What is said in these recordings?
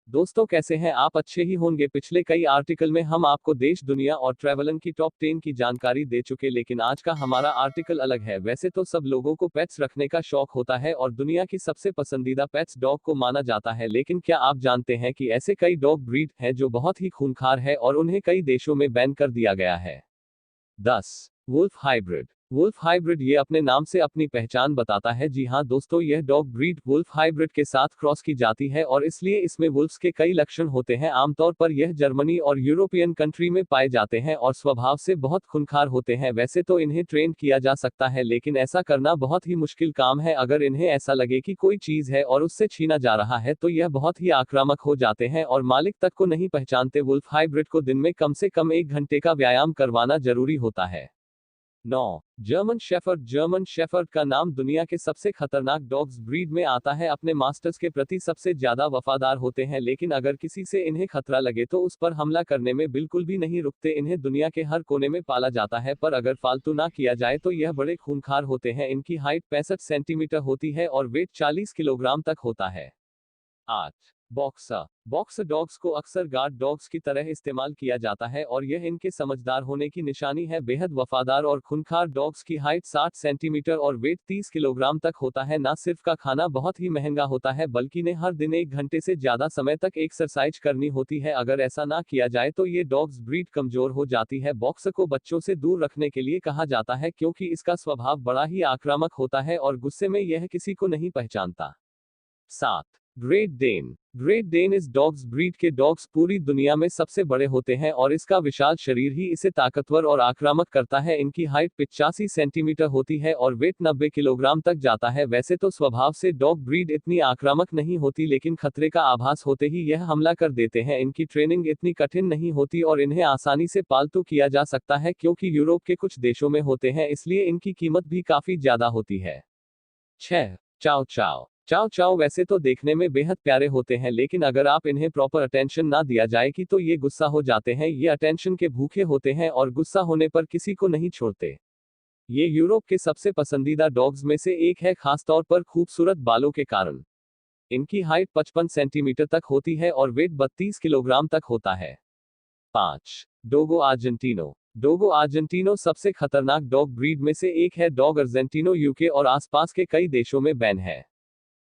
दोस्तों कैसे हैं आप? अच्छे ही होंगे। पिछले कई आर्टिकल में हम आपको देश दुनिया और ट्रैवलन की टॉप 10 की जानकारी दे चुके, लेकिन आज का हमारा आर्टिकल अलग है। वैसे तो सब लोगों को पेट्स रखने का शौक होता है और दुनिया की सबसे पसंदीदा पेट्स डॉग को माना जाता है, लेकिन क्या आप जानते हैं कि ऐसे कई डॉग ब्रीड हैं जो बहुत ही खूंखार है और उन्हें कई देशों में बैन कर दिया गया है। 10. Wolf hybrid. वुल्फ हाइब्रिड ये अपने नाम से अपनी पहचान बताता है। जी हाँ दोस्तों, यह डॉग ब्रीड वुल्फ हाइब्रिड के साथ क्रॉस की जाती है और इसलिए इसमें वुल्फ्स के कई लक्षण होते हैं। आमतौर पर यह जर्मनी और यूरोपियन कंट्री में पाए जाते हैं और स्वभाव से बहुत खूंखार होते हैं। वैसे तो इन्हें ट्रेन किया जा सकता है, लेकिन ऐसा करना बहुत ही मुश्किल काम है। अगर इन्हें ऐसा लगे कि कोई चीज है और उससे छीना जा रहा है तो यह बहुत ही आक्रामक हो जाते हैं और मालिक तक को नहीं पहचानते। वुल्फ हाइब्रिड को दिन में कम से कम 1 घंटे का व्यायाम करवाना जरूरी होता है। 9. German shepherd. जर्मन शेफर्ड का नाम दुनिया के सबसे खतरनाक डॉग्स ब्रीड में आता है। अपने मास्टर्स के प्रति सबसे ज्यादा वफादार होते हैं, लेकिन अगर किसी से इन्हें खतरा लगे तो उस पर हमला करने में बिल्कुल भी नहीं रुकते। इन्हें दुनिया के हर कोने में पाला जाता है, पर अगर पालतू ना किया जाए तो यह बड़े खूंखार होते हैं। इनकी हाइट 65 सेंटीमीटर होती है और वेट 40 किलोग्राम तक होता है। 8. बॉक्सर। बॉक्सर डॉग्स को अक्सर गार्ड डॉग्स की तरह इस्तेमाल किया जाता है और यह इनके समझदार होने की निशानी है। बेहद वफादार और खूंखार डॉग्स की हाइट 60 सेंटीमीटर और वेट 30 किलोग्राम तक होता है। ना सिर्फ का खाना बहुत ही महंगा होता है, बल्कि इन्हें हर दिन 1 घंटे से ज्यादा समय तक एक्सरसाइज करनी होती है। अगर ऐसा ना किया जाए तो ये डॉग्स ब्रीड कमजोर हो जाती है। बॉक्सर को बच्चों से दूर रखने के लिए कहा जाता है, क्योंकि इसका स्वभाव बड़ा ही आक्रामक होता है और गुस्से में यह किसी को नहीं पहचानता। 7. Great Dane. ग्रेट डेन इस डॉग्स ब्रीड के डॉग्स पूरी दुनिया में सबसे बड़े होते हैं और इसका विशाल शरीर ही इसे ताकतवर और आक्रामक करता है। इनकी हाइट 85 सेंटीमीटर होती है और वेट 90 किलोग्राम तक जाता है। वैसे तो स्वभाव से डॉग ब्रीड इतनी आक्रामक नहीं होती, लेकिन खतरे का आभास होते ही यह हमला कर देते हैं। इनकी ट्रेनिंग इतनी कठिन नहीं होती और इन्हें आसानी से पालतू किया जा सकता है, क्योंकि यूरोप के कुछ देशों में होते हैं, इसलिए इनकी कीमत भी काफी ज्यादा होती है। 6. चाओ चाओ। चाओ चाओ वैसे तो देखने में बेहद प्यारे होते हैं, लेकिन अगर आप इन्हें प्रॉपर अटेंशन ना दिया जाए कि तो ये गुस्सा हो जाते हैं। ये अटेंशन के भूखे होते हैं और गुस्सा होने पर किसी को नहीं छोड़ते। ये यूरोप के सबसे पसंदीदा डॉग्स में से एक है, खासतौर पर खूबसूरत बालों के कारण। इनकी हाइट 55 सेंटीमीटर तक होती है और वेट 32 किलोग्राम तक होता है। 5. डोगो आर्जेंटिनो। डोगो आर्जेंटिनो सबसे खतरनाक डॉग ब्रीड में से एक है। डॉग अर्जेंटिनो यूके और आसपास के कई देशों में बैन है।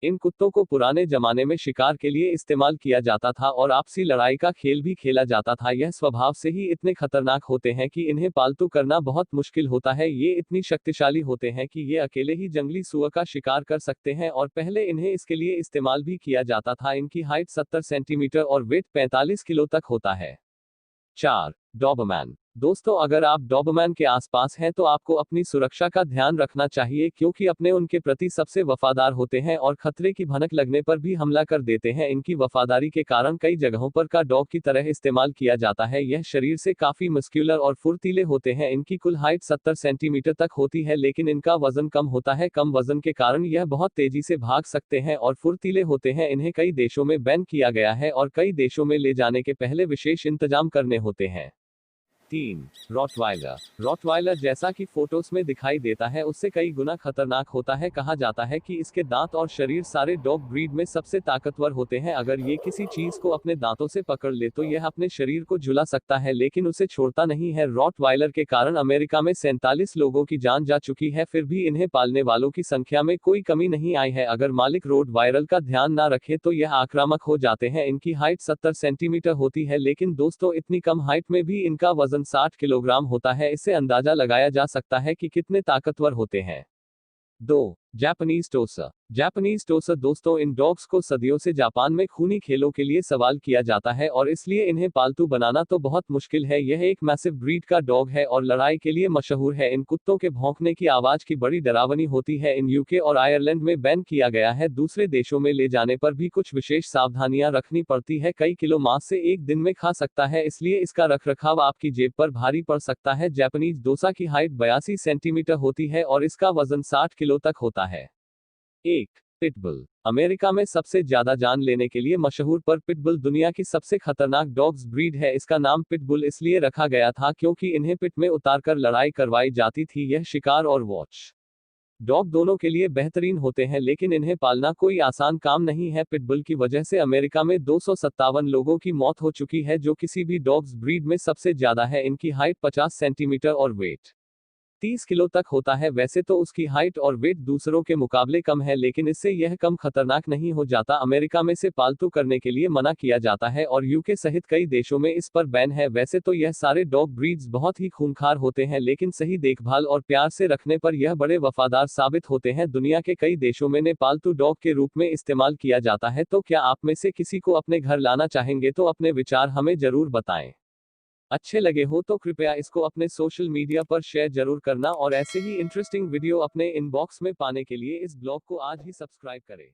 इन कुत्तों को पुराने जमाने में शिकार के लिए इस्तेमाल किया जाता था और आपसी लड़ाई का खेल भी खेला जाता था। यह स्वभाव से ही इतने खतरनाक होते हैं कि इन्हें पालतू करना बहुत मुश्किल होता है। ये इतनी शक्तिशाली होते हैं कि ये अकेले ही जंगली सुअर का शिकार कर सकते हैं और पहले इन्हें इसके लिए इस्तेमाल भी किया जाता था। इनकी हाइट 70 सेंटीमीटर और वेट 45 किलो तक होता है। 4. डॉबरमैन। दोस्तों, अगर आप डॉबरमैन के आसपास हैं तो आपको अपनी सुरक्षा का ध्यान रखना चाहिए, क्योंकि अपने उनके प्रति सबसे वफादार होते हैं और खतरे की भनक लगने पर भी हमला कर देते हैं। इनकी वफादारी के कारण कई जगहों पर का डॉग की तरह इस्तेमाल किया जाता है। यह शरीर से काफी मस्क्यूलर और फुर्तीले होते हैं। इनकी कुल हाइट 70 सेंटीमीटर तक होती है, लेकिन इनका वजन कम होता है। कम वजन के कारण यह बहुत तेजी से भाग सकते हैं और फुर्तीले होते हैं। इन्हें कई देशों में बैन किया गया है और कई देशों में ले जाने के पहले विशेष इंतजाम करने होते हैं। 3. रॉटवाइलर। रॉटवाइलर जैसा कि फोटोज में दिखाई देता है उससे कई गुना खतरनाक होता है। कहा जाता है कि इसके दांत और शरीर सारे डॉग ब्रीड में सबसे ताकतवर होते हैं। अगर ये किसी चीज को अपने दांतों से पकड़ ले तो यह अपने शरीर को झुला सकता है, लेकिन उसे छोड़ता नहीं है। रॉटवाइलर के कारण अमेरिका में 47 लोगों की जान जा चुकी है, फिर भी इन्हें पालने वालों की संख्या में कोई कमी नहीं आई है। अगर मालिक रॉटवाइलर का ध्यान ना रखे तो यह आक्रामक हो जाते हैं। इनकी हाइट 70 सेंटीमीटर होती है, लेकिन दोस्तों इतनी कम हाइट में भी इनका वजन 60 किलोग्राम होता है। इससे अंदाजा लगाया जा सकता है कि कितने ताकतवर होते हैं। 2. जापानीज टोसर। जापानीज टोसर। दोस्तों, इन डॉग्स को सदियों से जापान में खूनी खेलों के लिए सवाल किया जाता है और इसलिए इन्हें पालतू बनाना तो बहुत मुश्किल है। यह एक मैसिव ब्रीड का डॉग है और लड़ाई के लिए मशहूर है। इन कुत्तों के भौंकने की आवाज की बड़ी डरावनी होती है। इन यूके और आयरलैंड में बैन किया गया है। दूसरे देशों में ले जाने पर भी कुछ विशेष सावधानियां रखनी पड़ती है। कई किलो मांस से एक दिन में खा सकता है, इसलिए इसका रखरखाव आपकी जेब पर भारी पड़ सकता है। जापानीज डोसा की हाइट 82 सेंटीमीटर होती है और इसका वजन 60 किलो तक होता है। 1. पिटबुल। अमेरिका में सबसे ज्यादा जान लेने के लिए मशहूर पर पिटबुल दुनिया की सबसे खतरनाक डॉग्स ब्रीड है। इसका नाम पिटबुल इसलिए रखा गया था क्योंकि इन्हें पिट में उतारकर लड़ाई करवाई जाती थी। यह शिकार और वॉच डॉग दोनों के लिए बेहतरीन होते हैं, लेकिन इन्हें पालना कोई आसान काम नहीं है। पिटबुल की वजह से अमेरिका में 257 लोगों की मौत हो चुकी है, जो किसी भी डॉग्स ब्रीड में सबसे ज्यादा है। इनकी हाइट 50 सेंटीमीटर और वेट 30 किलो तक होता है। वैसे तो उसकी हाइट और वेट दूसरों के मुकाबले कम है, लेकिन इससे यह कम खतरनाक नहीं हो जाता। अमेरिका में से पालतू करने के लिए मना किया जाता है और यूके सहित कई देशों में इस पर बैन है। वैसे तो यह सारे डॉग ब्रीड्स बहुत ही खूंखार होते हैं, लेकिन सही देखभाल और प्यार से रखने पर यह बड़े वफादार साबित होते हैं। दुनिया के कई देशों में इन्हें पालतू डॉग के रूप में इस्तेमाल किया जाता है। तो क्या आप में से किसी को अपने घर लाना चाहेंगे? तो अपने विचार हमें जरूर बताएं। अच्छे लगे हो तो कृपया इसको अपने सोशल मीडिया पर शेयर जरूर करना और ऐसे ही इंटरेस्टिंग वीडियो अपने इनबॉक्स में पाने के लिए इस ब्लॉग को आज ही सब्सक्राइब करें।